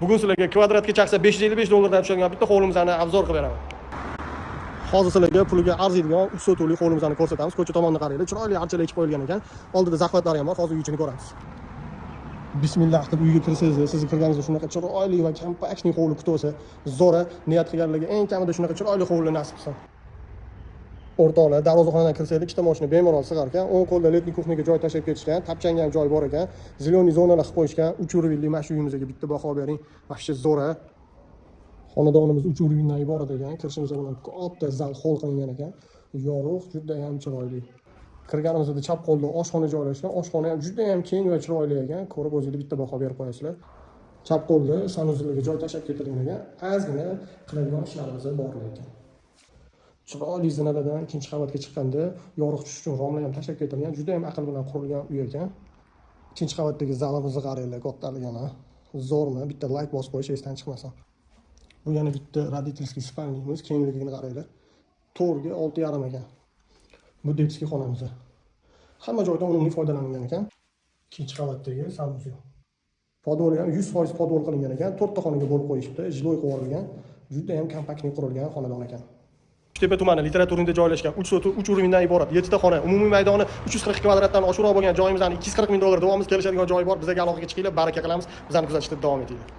Bugun sizlarga kvadratga chaqsa 555 dollardan tushadigan bitta hovlimizni obzor qilib beraman. Hozir sizlarga puliga arziydigan 3 sotuvlik hovlimizni ko'rsatamiz. Ko'cha tomonda qaranglar, chiroyli archalar ekib qo'yilgan ekan. Oldida zaxvatlari ham bor. Hozir uy ichini ko'ramiz. Bismillah deb uyga kirsangiz, sizni kirganingizda shunaqa chiroyli va kompaktni hovli kutib olsa, zo'ra niyat qilganlarga eng kamida shunaqa chiroyli hovli nasib qilsin. O'rtoqlar, darvozaxonadan kirsangiz, ikkita mashina bemalol sig'ar ekan. O'ng qo'lda letniy kuxniyaga joy tashlab ketishgan, tapchanga ham joy bor ekan. Ziloniy zonalar qilib qo'yishgan. 3 urinli mana shu uyimizga bitta baho bering. Vobshe zo'ra. Xonadonimiz 3 urindan iborat ekan. Kirishimizda bilan katta zal hol qilingan ekan. Yorug', juda ham chiroyli. Kirganimizda chap qo'lda oshxona joylashgan. Oshxona ham juda ham keng va chiroyli ekan. Ko'rib o'zingiz bitta baho berib qo'yasizlar. Chap qo'lda sanuzilga joy tashlab ketilgan ekan. Ozgina qiladigan ishlarimiz bor ekan. Chiroyli zinalardan ikkinchi qavatga chiqqanda yorug' tushish uchun romlar ham tashlab ketilgan. Juda ham aql bilan qurilgan uy ekan. Ikkinchi qavatdagi zalimizni qaranglar, kattaligini. Zo'rmi? Bitta like bosib qo'yish esdan chiqmasin. Bu yana bitta родительский spalnimiz, kengligini qaranglar. To'rga 6,5 ekan. Bu detskiy xonamiz. Hamma joydan unumli foydalanilgan ekan. Ikkinchi qavatdagi sanusiy. Podol ham 100% podol qilingan ekan. 4 ta xonaga bo'lib qo'yishibdi. Jiloy qo'yilgan. Juda ham kompaktli qurilgan xonadon ekan. Uchtepa tumani literaturida joylashgan 3 urindan iborat 7 ta xona, umumiy maydoni 340 kvadratdan oshiqroq bo'lgan joyimizdan 240 ming dollar davomimiz kelishadigan joyi bor. Bizga aloqaga chiqinglar, baraka qilamiz. Bizani kuzatishda davom etinglar.